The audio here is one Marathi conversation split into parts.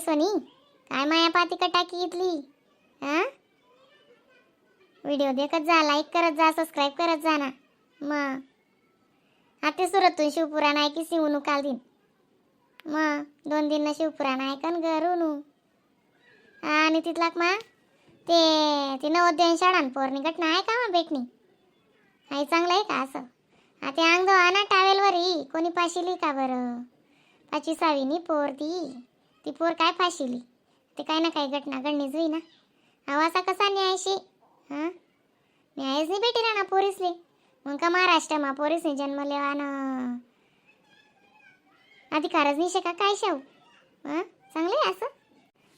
सोनी काय मायापाती का टाकी घेतली हा? व्हिडिओ देखत जा, लाईक करत जा, सबस्क्राईब करत जा ना. मग आता सुरतून शिवपुराण आहे की शिवणू काल दिन मग 2 दिन शिवपुराण आहे कन घरूनू. आणि तिथला मग ते नवोदय शाळान पोरणी घटना आहे का मग भेटणी आई चांगलं आहे का असं? आता अंग ना टावेलवरी कोणी फाशीली का बरं? 5वी पोर ती पोर काय फाशीली? ते काय ना काही घटना घडणीच होई ना. असा कसा न्यायशी हां? न्यायच नाही भेटी ना पोरीसले. मग का महाराष्ट्रमा पोरीसने जन्मलेवा ना अधिकारच नाही शका काय शाहू हां? चांगलं आहे असं?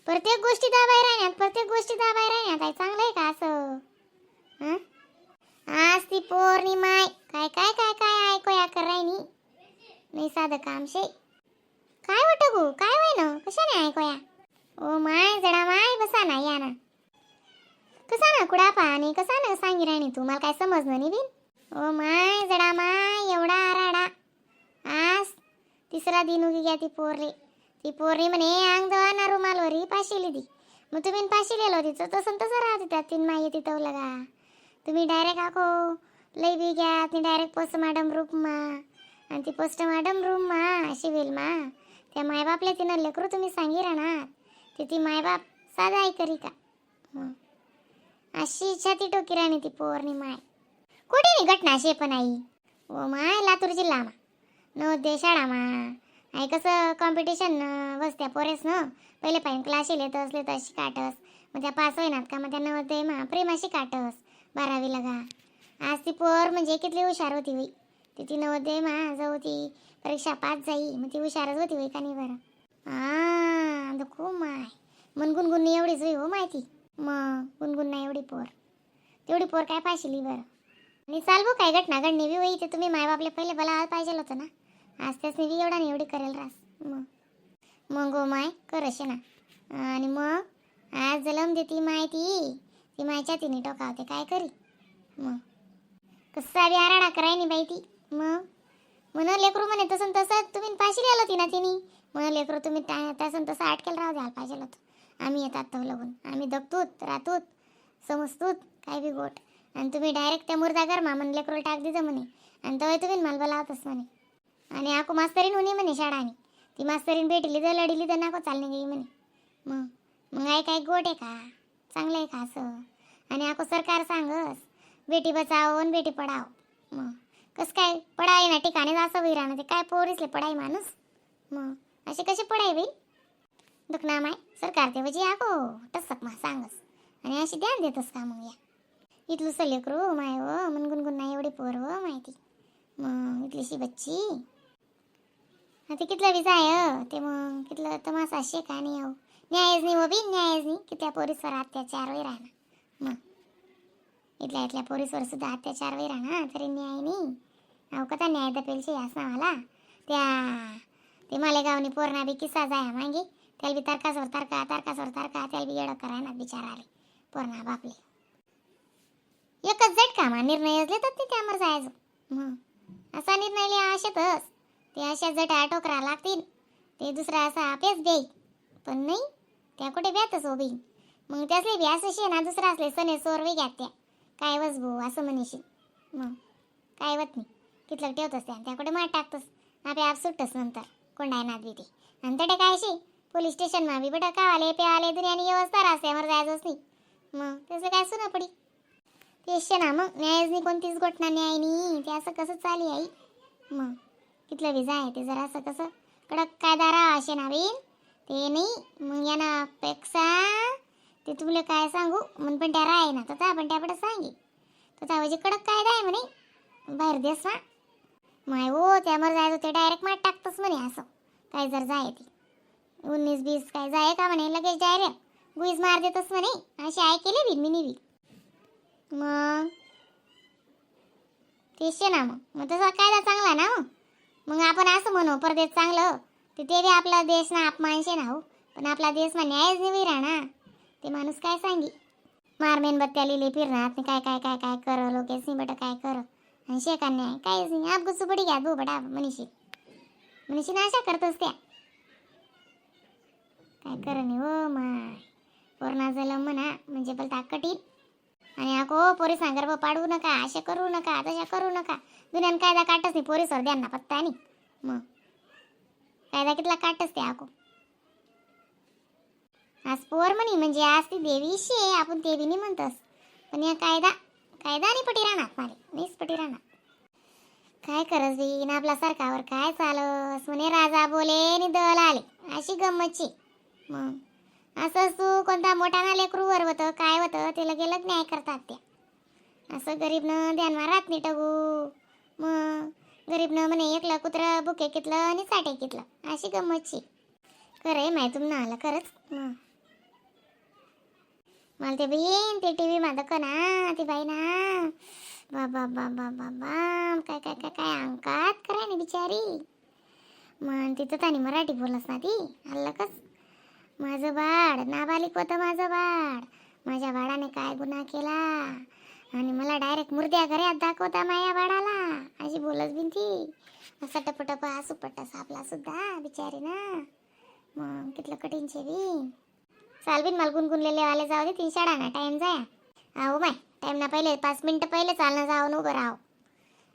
प्रत्येक गोष्टी दाबाई राहण्यात आहे चांगलं आहे का असं हां? आज ती पोरणी माय काय काय काय काय ऐकू या कर राहिनी नाही साधं काम शे काय वाटत गो काय होय ना कशाने ऐकू या? ओ माय जडा माय बसा ना या ना कसा ना कुडा पाणी कसा ना सांगी राहिनी तू मला काय समजलं नाही बिन. ओ माय जडा माय एवढा आराडा आज 3रा दिन उगी गया ती पोरणी म्हणे अंग दवाना रुमालवरी पाशीली दी. मग तुम्ही पाशीलेलो तिचं तसं राहते त्यात 3 माई तिथं लगा तुम्ही डायरेक्ट आखो लई बी घ्या ती डायरेक्ट पोस्टमार्टम रूम आणि ती पोस्टमार्टम रूम शिवेल त्या मायबापले तिनं लेकरू तुम्ही सांगी राहणार ती मायबाप साधा आई करी का? अशी छाती टोकी राणी ती पोरणी माय कुठे नाही घटना अशी पण आई. ओ माय लातूर जिल्हा नवोदय शाळा आई कसं कॉम्पिटिशन बसत्या पोरेस ना पहिले पाहिजे क्लास येत असले तर शिकाटस मग त्या पास होईनात का मग त्या नवोदय प्रेमा शिकाटस 12वी लगा. आज ती पोर म्हणजे किती हुशार होती होई ती नवोदय जाऊ ती परीक्षा पास जाई मग ती हुशारच होती होई का नाही बरं? खूप माय मन गुणगुण एवढीच होई हो माहिती. मग गुणगुण नाही एवढी पोर तेवढी पोर काय पाशिली बरं? आणि चालवू काय घटना घडणी बी होई ते तुम्ही मायबापले पहिले बला पाहिजे होतं ना. आज त्यासनी बी एवढा नाही एवढी करेल रास मग गो माय करशे ना. आणि मग आज जलम देती ती मायच्या तिने टोकावते काय करी मग कसा बी आराडा कराय नाही बाई ती. मग म्हण लेकरू म्हणे तसं तुम्ही पाशिली आलो ती ना तिने म्हण लेकरू तुम्ही तसं अटकेल राहू द्यायला पाहिजे होतं. आम्ही येतात तो लगून आम्ही दगतूत राहतूत समजतूत काय बी गोट आणि तुम्ही डायरेक्ट त्या मुर्दा गरमा म्हणे लेकरू टाक दिजं म्हणे आणि तेव्हा तुम्ही मला बोलावतच म्हणे. आणि आको मास्तरीन होणे म्हणे शाळाने ती मास्तरीन भेटली तर लढली तर नाको चालणे गेली म्हणे. मग आई काय गोट आहे का? चांगलं आहे का असं? आणि आको सरकार सांगस बेटी बचाव आणि बेटी पढाव मग कसं काय पढाई ना ठिकाणी असं होई राहणं ते काय पोरीसले पढाई माणूस मग असे कसे पढाई बाई दुखना माय सरकार ते वजी आको टसक मा सांगस आणि अशी ध्यान देतस का मग या इथलं सलेकरू माय व मन गुणगुण नाही एवढी पोर व माहिती मग इथलीशी बच्ची आता कितलं बी जाय ते मग कितलं तमासा शे का नाही हो न्यायच नाही हो बी न्यायच नाही की त्या पोरीसवर अत्याचार होई राहणार मग इथल्या पोरीसवर सुद्धा अत्याचार होई राहणार तरी न्याय नाही अहो कथा न्याय दपेलशे यास ना मला ते मालेगावनी पोरणा बी किस्सा जाया मागे त्याला बी तारकासवर तारका त्याला बी येडं करायना बिचारा आले पोरणा बापले एकच झटका निर्णय घेतात ते त्यावर जायचं असा निर्णय लिहा अशातच ते अशा जटा टोकरा लागतील ते दुसरा असा अपेच देई पण नाही त्या कुठे ब्यातच उभी मग त्यासले बी असं शे ना दुसरा असले सने सोर वेग्यात त्या काय वस भाऊ असं म्हणेशी मग काय वत नाही कितलं ठेवतस त्या कुठे मार टाकतस आपे आप सुटतस नंतर कोंडायनात बी ते नंतर ते काय शे पोलीस स्टेशन मा बी बेटा कावाले पेवाले दुनियानी व्यवस्था रस्त्यावर जायचंच नाही मग त्याचं काय सुना पडी तेच ना मग न्यायच कोणतीच घटना न्याय नाही ते असं कसं चाली आई मग कितलं बी जाय ते जरा असं कसं कडक कायदा असे ना बीन ते नाही मग यांना पेक्षा ते तुला काय सांगू म्हण पण त्या राय ना तर पण त्याकडे सांगे तर त्याऐवजी कडक कायदा आहे म्हणे बाहेर देस ना माय हो त्यावर जायचं ते डायरेक्ट मार टाकतंच म्हणे असं काय जर जाय ते 19-20 काय जाय का म्हणे लगेच डायरेक्ट गुईज मार देतच म्हणे असे ऐकेले बी मी बी मग तेच ना मग तसा कायदा चांगला ना मग आपण असं म्हणू परदेश चांगलं ते बी आपला देश ना अपमानशे ना हो पण आपला देश मा न्यायच नाही राहणार ते माणूस काय सांगी मार मेणबत्त्या लिहिले फिरणार काय काय काय काय कर लोकेस बट काय कर आणि शेका न्याय काहीच नाही आप गुस्सू पडी घ्या बडा मनीषी आशा करतोस त्या काय करण हो माय. कोरोना झालं म्हणा म्हणजे बोलता कठीण. आणि अको पोरी सांगर पाडवू नका, अशा करू नका, तशा करू नका. दुनियान कायदा काटच नाही, पोरीसवर द्यांना पत्ता नाही. मग कायदा कितला काटच ते अको. आज पोर म्हणी म्हणजे आज ती देवी शे, आपण ते बी नाही म्हणतस. पण या कायदा कायदा नाही पटी राहणार मारे, नाहीच पटी राहणार. काय करस बी आपला सरकारवर काय चालस म्हणे, राजा बोले नि दल आले, अशी गंमतची. मग असं तू कोणता मोठा ना लेकरू वर होतं काय होतं ते लगेच न्याय करतात त्या. असं गरीबनं ध्यानमा राहत नाही टगू. मग गरीबनं म्हणे एकलं कुत्रं बुके कितलं आणि साठे कितलं, अशी गंमतची. खरंय माहिती तुम ना आलं खरंच. मग मला ते बहीण ते टी व्ही मध्ये कना ती बाई ना बाबा बाबा बाबा काय काय काय काय अंकात कराय ना बिचारी. मग तिथं त्याने मराठी बोलस ना ती हल्लकच. माझं बाळ नाबालिक होतं माझं बाळ. माझ्या बाळाने काय गुन्हा केला आणि मला डायरेक्ट मुर्द्या घरात दाखवता माझ्या बाळाला, अशी बोलच बिन ती. असा टपटप हसू पट्टा सापला सुद्धा बिचारी ना. मग कितलं कठीणचे बी. चाल बिन मला गुणगुणलेले वाले जाऊ दे, तीन शाळा ना टाइम जाया. अहो बाय टाइम ना पहिले 5 मिनिटं पहिले चालणं जाऊ न उभं राहो.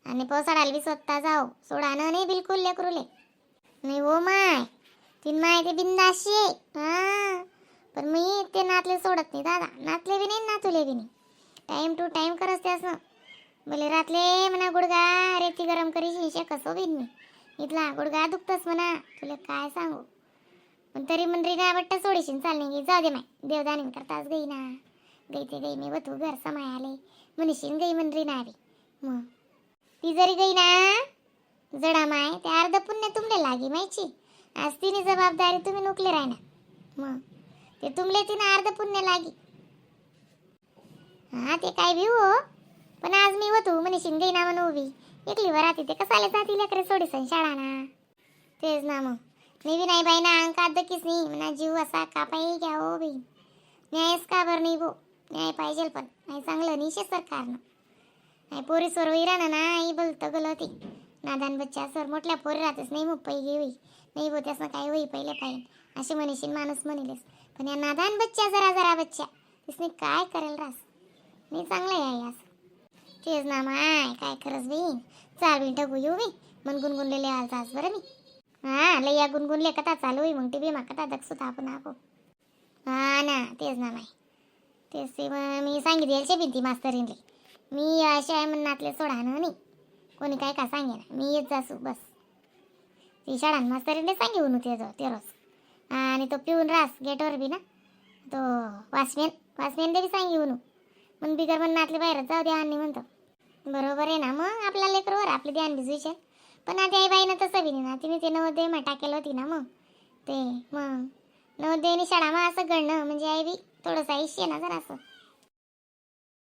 आणि पोसाडायला बी स्वतः जाऊ, सोडानं नाही बिलकुल लेकरूले. नाही हो माय, तीन माय ते बिंदाशी हा. पण मी ते नातले सोडत नाही दादा, नातले बी नाही नातुले बी नाही. टाइम टू टाइम करस त्यास ना. भले रातले म्हणा गुडगा रेती गरम करी शिंशे कसो बिन मी. इथला गुडगा दुखतस म्हणा, तुला काय सांगू. पण तरी म्हणरी ना बट्टा सोडीशीन चालणे गी, जाऊ दे माय देवदानी करताच गई ना. गई ते गई मी बतू घर समाय आले म्हणशीन गई म्हणरी ना बी. मग ती जरी गई ना जडा माय ते अर्ध पुण्य तुमले लागी माहिती. आज तिने जबाबदारी तुम्ही नुकले राही ना. मग ते तुमले तिने अर्ध पुण्य लागी. हा ते काय बी हो, पण आज मी होतो म्हणशीन गई ना म्हणून उभी एकली वराती ते कसाले जाती लेकरे सोडीसन शाळा ना. तेच ना मग मी बी नाही बाई ना अंकात दकीस नाही म्हणा जीव असा कापाई घ्या हो बाई. न्यायच का बरं नाही भो, न्याय पाहिजे पण नाही चांगलं निशे सरकारनं. नाही पोरी सोर वैराना ना आई बोलतं गलती. नादान बच्चा सर मोठल्या पोरी राहतेस नाही मग पैगी होई नाही बो त्यासनं काय होई पहिले पाहिजे असे म्हणशील माणूस म्हणेलेस. पण या नादान बच्चा जरा जरा बच्चा तिसने काय करेल रास नाही चांगलं आहे असं. तेच ना माय काय खरंच बहीण. चाल बिन टगू येऊ बी मन गुणगुणलेले आलतास बरं मी. हा लया गुणगुणले कथा चालू आहे मग टी व्ही मा कथा दक्षता आपण आको. हा ना तेच ना माय. तेच ते मी सांगितले भिंती मास्तरीनले मी अशा आहे म्हणनातले सोडा ना नाही. कोणी काय का सांगे ना मी येत जासू बस. ती शाळा मास्तरीने सांगेऊन ते रोज. आणि तो पिऊन रास गेटवर बी ना तो वाचमेन बी सांगेऊन मग बिगर म्हणनातले बाहेर जाऊ द्या आणि म्हणतो. बरोबर आहे ना मग आपल्या लेकरवर आपले ध्यान भिजविशेल. पण आधी आई बाईनं तसं बी नाही ना, तिने ते नवोदय मा टाकेलं होती ना. मग ते मग नवोदयनी शाळा मग असं घडणं म्हणजे आई बी थोडंसं आयुष्य ना जरा असं